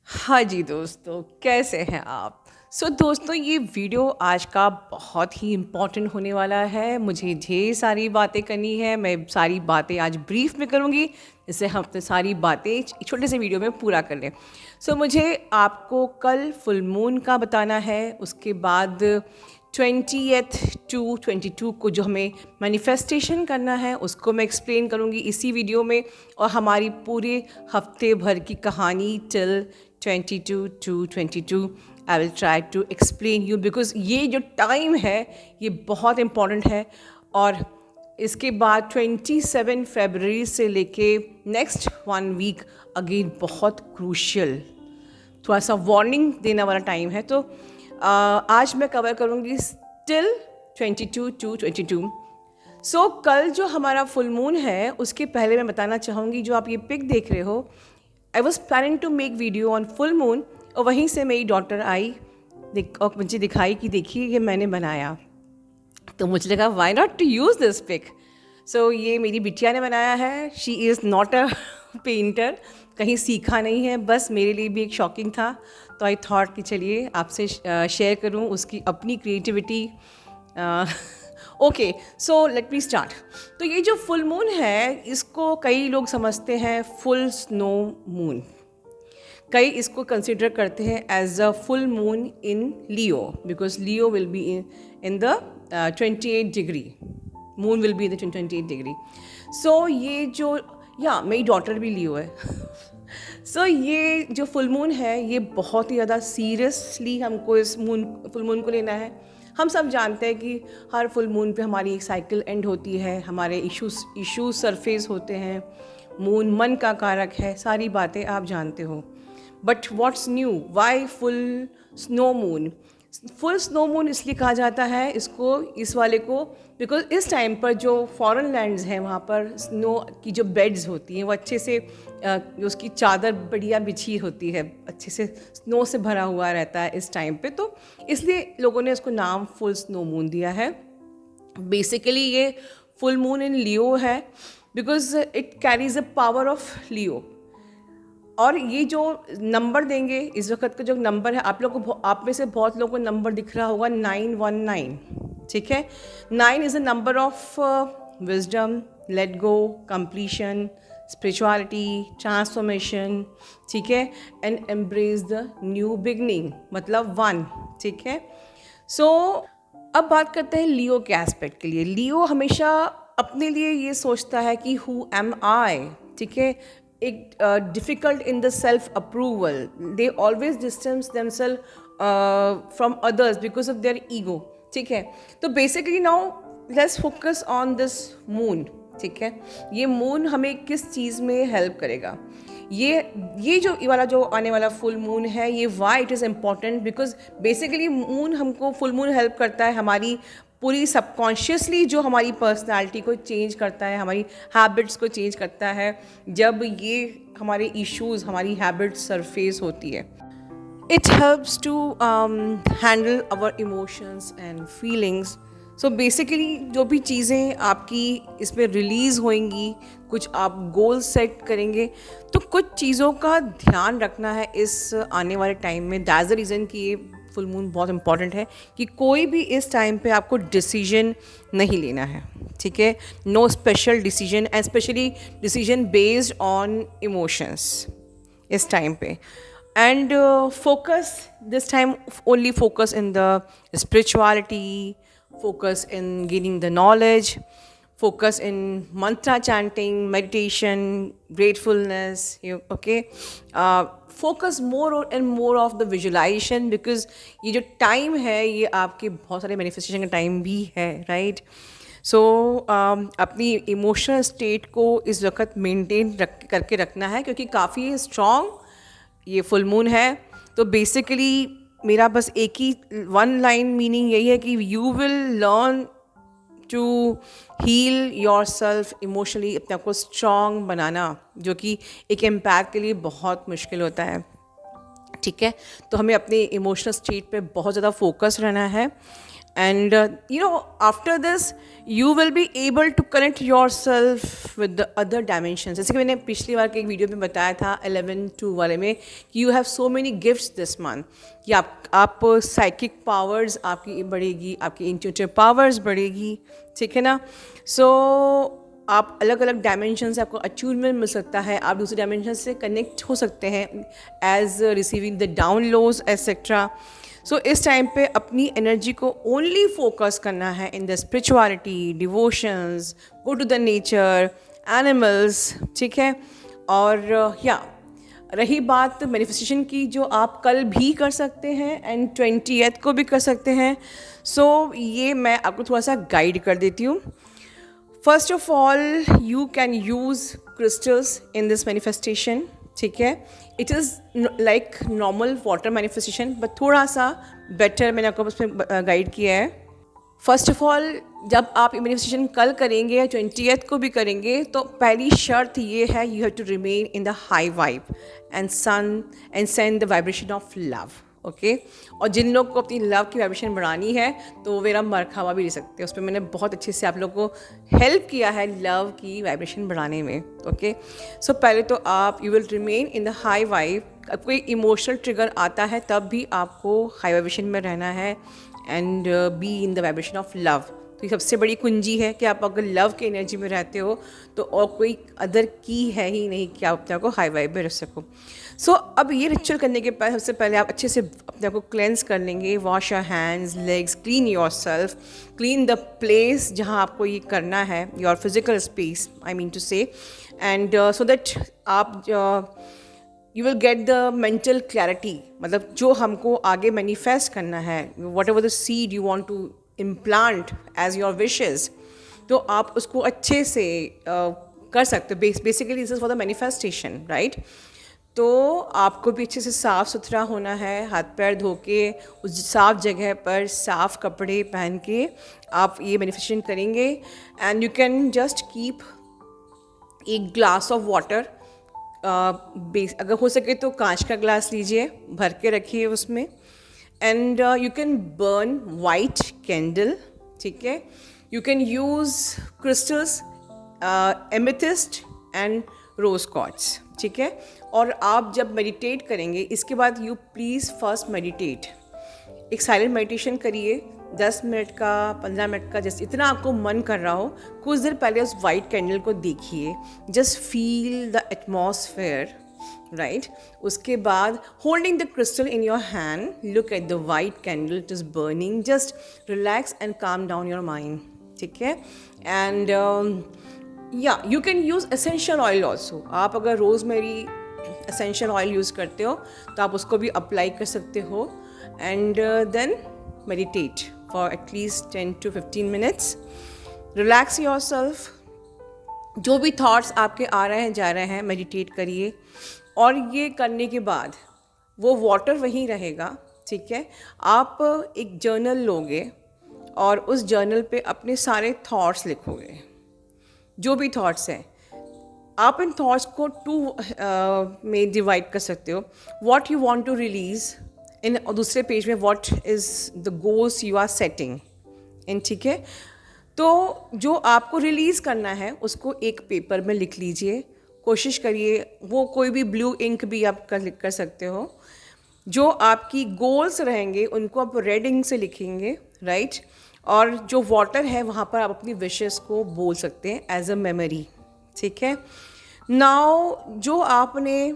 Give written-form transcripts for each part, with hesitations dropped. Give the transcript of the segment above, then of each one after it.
हाँ जी दोस्तों, कैसे हैं आप? दोस्तों, ये वीडियो आज का बहुत ही इम्पोर्टेंट होने वाला है। मुझे ढेर सारी बातें करनी है। मैं सारी बातें आज ब्रीफ में करूँगी, जिससे हम अपनी सारी बातें एक छोटे से वीडियो में पूरा कर लें। मुझे आपको कल फुल मून का बताना है। उसके बाद 20th टू 22 को जो हमें मैनिफेस्टेशन करना है, उसको मैं एक्सप्लेन करूँगी इसी वीडियो में। और हमारी पूरे हफ्ते भर की कहानी till 22 to 22 I will try to explain you, because ये जो टाइम है ये बहुत इम्पॉर्टेंट है। और इसके बाद 27 फरवरी से लेके नेक्स्ट 1 वीक अगेन बहुत क्रूशियल, थोड़ा सा वार्निंग देने वाला टाइम है। आज मैं कवर करूँगी टिल 22 टू 22। कल जो हमारा फुल मून है, उसके पहले मैं बताना चाहूँगी, जो आप ये पिक देख रहे हो, I was planning to make video on full moon. और वहीं से मेरी डॉटर आई और मुझे दिखाई कि देखिए ये मैंने बनाया। तो मुझे लगा why not to use this pic. ये मेरी बिटिया ने बनाया है। She is not a painter, कहीं सीखा नहीं है, बस मेरे लिए भी एक शॉकिंग था। तो आई थॉट कि चलिए आपसे शेयर करूं उसकी अपनी creativity. Okay, so let me start. तो ये जो फुल मून है, इसको कई लोग समझते हैं फुल स्नो मून। कई इसको कंसिडर करते हैं as a full moon in Leo, because Leo will be in the 28 degree, moon will be in the 28 degree. ये जो मेरी डॉटर भी लियो है। ये जो फुल मून है, ये बहुत ही ज़्यादा सीरियसली हमको इस फुल मून को लेना है। हम सब जानते हैं कि हर फुल मून पे हमारी एक साइकिल एंड होती है, हमारे इश्यूज सरफेस होते हैं। मून मन का कारक है, सारी बातें आप जानते हो। But what's new, why full snow moon? Full snow moon इसलिए कहा जाता है इसको, इस वाले को, बिकॉज इस टाइम पर जो फॉरेन लैंड्स हैं वहाँ पर स्नो की जो बेड्स होती हैं वो अच्छे से उसकी चादर बढ़िया बिछी होती है, अच्छे से स्नो से भरा हुआ रहता है इस टाइम पे। तो इसलिए लोगों ने इसको नाम फुल स्नो मून दिया है। बेसिकली ये फुल मून इन लियो है, because it carries a power of Leo. और ये जो नंबर देंगे, इस वक्त का जो नंबर है, आप में से बहुत लोगों को नंबर दिख रहा होगा 919। ठीक है, 9 is a number of wisdom, let go, completion, spirituality, transformation. ठीक है, and embrace the new beginning, मतलब 1। ठीक है, सो अब बात करते हैं लियो के एस्पेक्ट के लिए। लियो हमेशा अपने लिए ये सोचता है कि हु एम आई। ठीक है, एक difficult in the self approval, they always distance themselves from others because of their ego. ठीक है, तो basically now let's focus on this moon. ठीक है, ये मून हमें किस चीज़ में हेल्प करेगा? ये जो वाला जो आने वाला फुल मून है, ये why it is important, because basically moon हमको, फुल मून हेल्प करता है हमारी पूरी सबकॉन्शियसली, जो हमारी पर्सनालिटी को चेंज करता है, हमारी हैबिट्स को चेंज करता है। जब ये हमारे इश्यूज़, हमारी हैबिट्स सरफेस होती है, it helps to handle our emotions and feelings. Basically जो भी चीज़ें आपकी इसमें रिलीज़ होंगी, कुछ आप गोल सेट करेंगे, तो कुछ चीज़ों का ध्यान रखना है इस आने वाले टाइम में। दैट्स द रीज़न कि ये फुल मून बहुत इंपॉर्टेंट है, कि कोई भी इस टाइम पे आपको डिसीजन नहीं लेना है। ठीक है, no special decision, and specially decision based on emotions इस टाइम पे। And focus this time, only focus in the spirituality, focus in gaining the knowledge, focus in mantra chanting, meditation, gratefulness. Okay, focus more and more of the visualization, because ये जो time है, ये आपके बहुत सारे manifestation का time भी है, right? अपनी इमोशनल स्टेट को इस वक्त मेंटेन करके रखना है, क्योंकि काफ़ी स्ट्रॉन्ग ये फुल मून है। तो बेसिकली मेरा बस एक ही 1 लाइन मीनिंग यही है कि you will learn to heal your self emotionally, अपने आप को स्ट्रॉन्ग बनाना, जो कि एक एम्पैथ के लिए बहुत मुश्किल होता है। ठीक है। तो हमें अपने इमोशनल स्टेट पे बहुत ज़्यादा फोकस रहना है। And after this you will be able to connect your self with the other dimension. जैसे कि मैंने पिछली बार के एक वीडियो में बताया था 11-2 वाले में कि you have so many gifts this month, कि आप साइकिक पावर्स आपकी बढ़ेगी, आपकी इंट्यूटिव पावर्स बढ़ेगी, ठीक है ना। सो आप अलग अलग डायमेंशन से आपको अचीवमेंट मिल सकता है, आप दूसरे डायमेंशन से कनेक्ट हो सकते हैं as receiving the downloads etcetera. So इस टाइम पे अपनी एनर्जी को ओनली फोकस करना है in the spirituality, devotions, go to the nature, animals, ठीक है। और रही बात मैनिफेस्टेशन की, जो आप कल भी कर सकते हैं एंड 20th को भी कर सकते हैं। सो ये मैं आपको थोड़ा सा गाइड कर देती हूँ। First of all you can use crystals in this manifestation, ठीक है। It is like normal water manifestation but थोड़ा सा बेटर मैंने आपको उसमें गाइड किया है। फर्स्ट ऑफ ऑल जब आप मैनिफेस्टेशन कल करेंगे या 20th को भी करेंगे, तो पहली शर्त ये है, you have to remain in the high vibe and send the vibration of love, okay. और जिन लोग को अपनी लव की वाइब्रेशन बढ़ानी है तो वो मेरा मरहबा भी ले सकते हैं, उस पर मैंने बहुत अच्छे से आप लोगों को हेल्प किया है लव की वाइब्रेशन बढ़ाने में, ओके। सो पहले तो आप you will remain in the high vibe. कोई इमोशनल ट्रिगर आता है तब भी आपको हाई वाइब्रेशन में रहना है and B in the vibration of love. तो ये सबसे बड़ी कुंजी है कि आप अगर लव की एनर्जी में रहते हो तो और कोई अदर की है ही नहीं कि आप अपने आप को हाई वाइब में रख सको। सो अब ये रिचुअल करने के बाद सबसे पहले आप अच्छे से अपने आप को क्लेंस कर लेंगे। Wash your hands, legs, clean your self, clean the place जहाँ आपको ये करना है, your physical space I mean to say, and so that आप you will get the mental clarity. मतलब जो हमको आगे मैनिफेस्ट करना है, whatever the seed you want to implant as your wishes, तो आप उसको अच्छे से कर सकते हो। Basically this is for the manifestation, right. तो आपको भी अच्छे से साफ़ सुथरा होना है, हाथ पैर धो के उस साफ़ जगह पर साफ़ कपड़े पहन के आप ये मैनिफेस्टेशन करेंगे। And you can just keep एक ग्लास ऑफ वाटर, अगर हो सके तो कांच का ग्लास लीजिए, भर के रखिए उसमें। And you can burn white candle, ठीक है। You can use crystals, amethyst and rose quartz, ठीक है। और आप जब मेडिटेट करेंगे इसके बाद यू प्लीज़ फर्स्ट मेडिटेट, एक साइलेंट मेडिटेशन करिए 10 मिनट का, 15 मिनट का, जैसे इतना आपको मन कर रहा हो। कुछ देर पहले उस वाइट कैंडल को देखिए, just feel the atmosphere, right. उसके बाद holding the crystal in your hand, look at the white candle, it is burning, just relax and calm down your mind, ठीक है। And you can use essential oil also. आप अगर rosemary essential oil use करते हो तो आप उसको भी अप्लाई कर सकते हो। And then meditate for at least 10 to 15 minutes. Relax yourself. जो भी thoughts आपके आ रहे हैं जा रहे हैं, meditate करिए। और ये करने के बाद वो water वहीं रहेगा, ठीक है। आप एक जर्नल लोगे और उस जर्नल पे अपने सारे thoughts लिखोगे, जो भी thoughts हैं। आप इन thoughts को 2 में डिवाइड कर सकते हो। What you want to release इन, और दूसरे पेज में what is the goals you are setting in, ठीक है। तो जो आपको रिलीज़ करना है उसको एक पेपर में लिख लीजिए। कोशिश करिए वो कोई भी ब्लू इंक भी आप लिख कर सकते हो। जो आपकी गोल्स रहेंगे उनको आप रेड इंक से लिखेंगे, राइट। और जो वाटर है वहाँ पर आप अपनी विशेस को बोल सकते हैं एज अ मेमोरी, ठीक है। नाउ जो आपने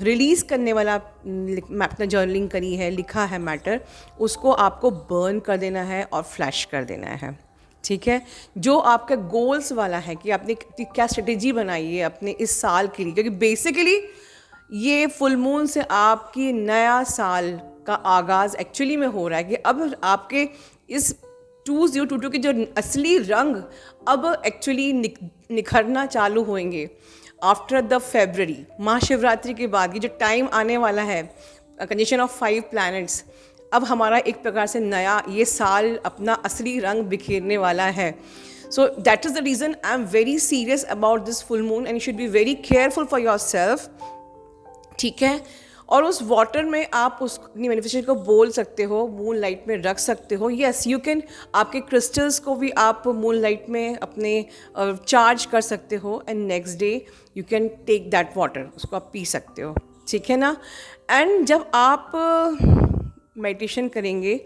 रिलीज़ करने वाला अपना जर्नलिंग करी है, लिखा है मैटर, उसको आपको बर्न कर देना है और फ्लैश कर देना है, ठीक है। जो आपका गोल्स वाला है कि आपने क्या स्ट्रेटेजी बनाई है अपने इस साल के लिए, क्योंकि बेसिकली ये फुल मून से आपकी नया साल का आगाज़ एक्चुअली में हो रहा है कि अब आपके इस 2022 के जो असली रंग अब एक्चुअली निखरना चालू होंगे आफ्टर द फेब्रवरी, महाशिवरात्रि के बाद। ये जो टाइम आने वाला है, कंजंक्शन ऑफ 5 प्लैनेट्स, अब हमारा एक प्रकार से नया ये साल अपना असली रंग बिखेरने वाला है। So that is the reason I am very serious about this full moon and you should be very careful for your self, ठीक है। और उस वाटर में आप उस अपनी मैनिफेस्टेशन को बोल सकते हो, मून लाइट में रख सकते हो। येस यू कैन, आपके क्रिस्टल्स को भी आप मून लाइट में अपने चार्ज कर सकते हो and next day you can take that water, उसको आप पी सकते हो, ठीक है ना। एंड जब आप मेडिटेशन करेंगे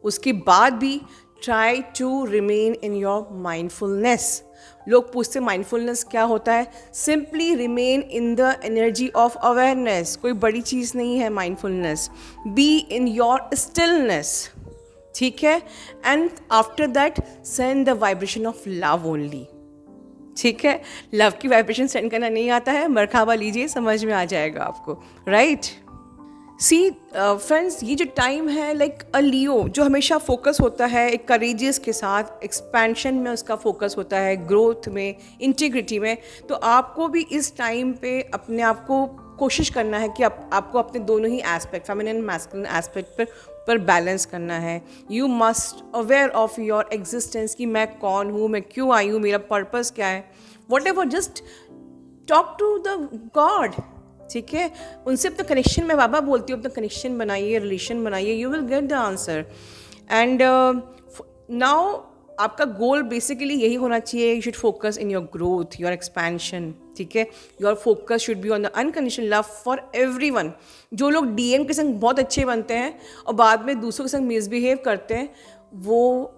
उसके बाद भी try to remain in your mindfulness. लोग पूछते माइंडफुलनेस क्या होता है? Simply remain in the energy of awareness, कोई बड़ी चीज़ नहीं है mindfulness. Be in your stillness, ठीक है। And after that send the vibration of love only, ठीक है। लव की वाइब्रेशन सेंड करना नहीं आता है, मरखाबा लीजिए, समझ में आ जाएगा आपको, राइट। सी फ्रेंड्स, ये जो टाइम है लाइक अ लियो जो हमेशा फोकस होता है एक करेजियस के साथ, एक्सपेंशन में उसका फोकस होता है, ग्रोथ में, इंटीग्रिटी में। तो आपको भी इस टाइम पे अपने आप को कोशिश करना है कि आपको अपने दोनों ही aspect, feminine and masculine aspect पर बैलेंस करना है। You must aware of your existence कि मैं कौन हूँ, मैं क्यों आई हूँ, मेरा पर्पस क्या है। Whatever, just talk to the god, ठीक है। उनसे अपना कनेक्शन, मैं बाबा बोलती हूँ, अपना कनेक्शन बनाइए, रिलेशन बनाइए, you will get the answer. And now आपका गोल बेसिकली यही होना चाहिए, you should focus in your growth, your expansion, ठीक है। Your focus should be on the unconditional love for everyone. जो लोग डीएम के संग बहुत अच्छे बनते हैं और बाद में दूसरों के संग मिसबिहेव करते हैं, वो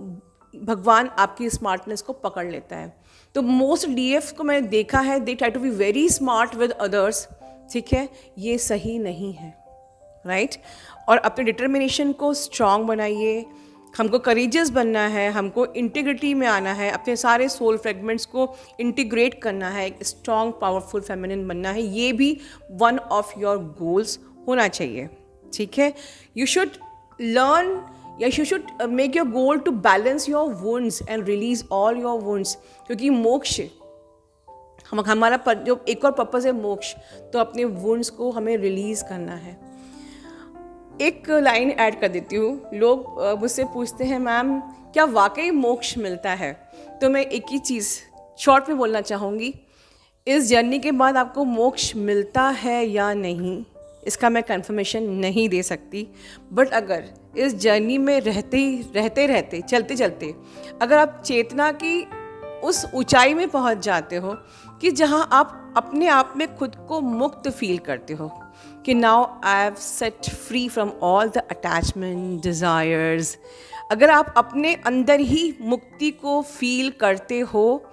भगवान आपकी स्मार्टनेस को पकड़ लेता है। तो मोस्ट डीएफ को मैंने देखा है, they try to be very smart with others, ठीक है। ये सही नहीं है, राइट। और अपने डिटर्मिनेशन को स्ट्रॉन्ग बनाइए। हमको करेजियस बनना है, हमको इंटीग्रिटी में आना है, अपने सारे सोल फ्रेगमेंट्स को इंटीग्रेट करना है, एक स्ट्रॉन्ग पावरफुल फेमिनिन बनना है। ये भी वन ऑफ योर गोल्स होना चाहिए, ठीक है। यू शुड लर्न या you should make your goal to balance your wounds and release all your wounds, क्योंकि मोक्ष हमारा जो एक और पर्पस है मोक्ष, तो अपने वुंड्स को हमें रिलीज़ करना है। एक लाइन ऐड कर देती हूँ, लोग मुझसे पूछते हैं मैम क्या वाकई मोक्ष मिलता है? तो मैं एक ही चीज़ शॉर्ट में बोलना चाहूँगी, इस जर्नी के बाद आपको मोक्ष मिलता है या नहीं, इसका मैं कंफर्मेशन नहीं दे सकती। बट अगर इस जर्नी में रहते चलते चलते अगर आप चेतना की उस ऊंचाई में पहुंच जाते हो कि जहां आप अपने आप में खुद को मुक्त फील करते हो कि now I have set free from all the attachment desires, अगर आप अपने अंदर ही मुक्ति को फील करते हो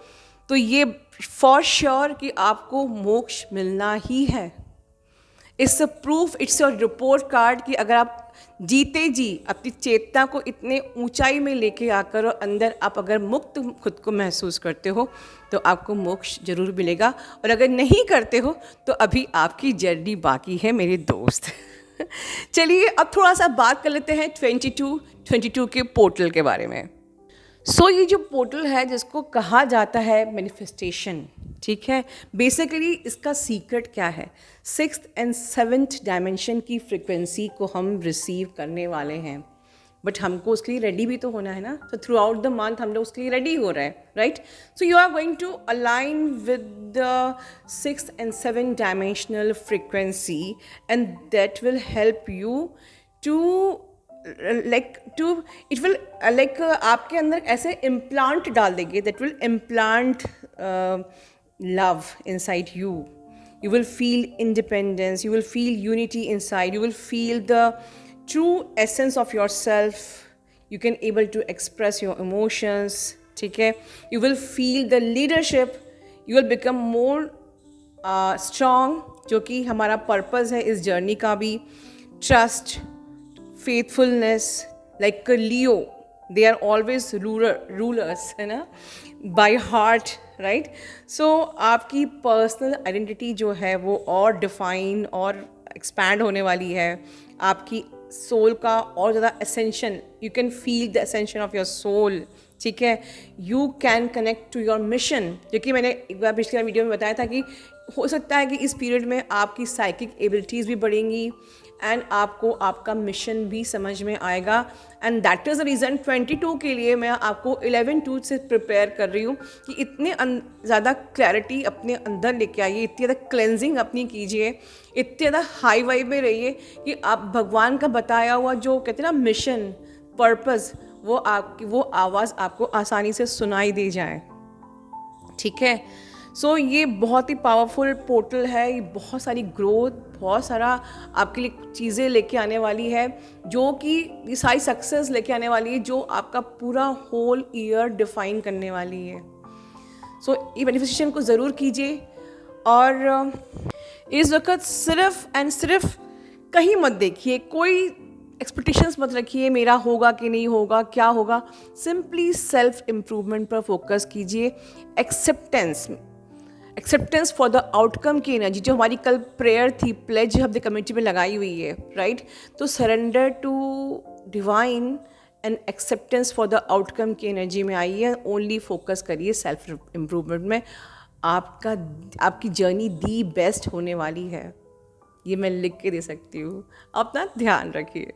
तो ये फॉर श्योर कि आपको मोक्ष मिलना ही है। It's a proof, it's your report card कि अगर आप जीते जी अपनी चेतना को इतने ऊंचाई में लेके आकर और अंदर आप अगर मुक्त खुद को महसूस करते हो तो आपको मोक्ष जरूर मिलेगा। और अगर नहीं करते हो तो अभी आपकी जर्नी बाकी है मेरे दोस्त। चलिए अब थोड़ा सा बात कर लेते हैं 22 के पोर्टल के बारे में। ये जो पोर्टल है जिसको कहा जाता है मैनिफेस्टेशन, ठीक है, बेसिकली इसका सीक्रेट क्या है? 6th and 7th डायमेंशन की फ्रिक्वेंसी को हम रिसीव करने वाले हैं, बट हमको उसके लिए रेडी भी तो होना है ना। तो थ्रू आउट द मंथ हम लोग उसके लिए रेडी हो रहे हैं, right. So you are going to align with the 6th and 7th dimensional frequency and that will help you to आपके अंदर ऐसे इम्प्लांट डाल देंगे, that will implant love inside you. You will feel independence, you will feel unity inside, you will feel the true essence of yourself. You can able to express your emotions, ठीक है. You will feel the leadership, you will become more strong, जो कि हमारा purpose है इस journey का भी. Trust, faithfulness, like a Leo, they are always rulers, है ना, by heart, राइट. सो आपकी पर्सनल आइडेंटिटी जो है वो और डिफाइन और एक्सपैंड होने वाली है. आपकी सोल का और ज़्यादा ascension, you can feel the ascension of your soul, ठीक है. You can connect to your mission, जो कि मैंने एक बार पिछले वीडियो में बताया था कि हो सकता है कि इस पीरियड में आपकी साइकिक एबिलिटीज़ भी बढ़ेंगी एंड आपको आपका मिशन भी समझ में आएगा। And that is the reason 22 के लिए मैं आपको 11/2 से प्रिपेयर कर रही हूँ कि इतने ज़्यादा क्लैरिटी अपने अंदर लेके आइए, इतनी ज़्यादा क्लेंजिंग अपनी कीजिए, इतने ज़्यादा हाई वाइब में रहिए कि आप भगवान का बताया हुआ जो कहते हैं ना मिशन, पर्पस, वो आवाज़ आपको आसानी से सुनाई दे जाए। ठीक है, सो ये बहुत ही पावरफुल पोर्टल है, ये बहुत सारी ग्रोथ, बहुत सारा आपके लिए चीज़ें लेके आने वाली है, जो कि ये सारी सक्सेस लेके आने वाली है, जो आपका पूरा होल ईयर डिफाइन करने वाली है। सो ये मैनिफेस्टेशन को ज़रूर कीजिए और इस वक्त सिर्फ एंड सिर्फ कहीं मत देखिए, कोई एक्सपेक्टेशंस मत रखिए मेरा होगा कि नहीं होगा, क्या होगा। सिंपली सेल्फ इम्प्रूवमेंट पर फोकस कीजिए। एक्सेप्टेंस फॉर द आउटकम की एनर्जी, जो हमारी कल प्रेयर थी, प्लेज हमने कमेटी में लगाई हुई है, राइट। तो surrender to divine and acceptance for the outcome की एनर्जी में आइए। ओनली फोकस करिए सेल्फ इम्प्रूवमेंट में। आपकी जर्नी दी बेस्ट होने वाली है, ये मैं लिख के दे सकती हूँ। अपना ध्यान रखिए।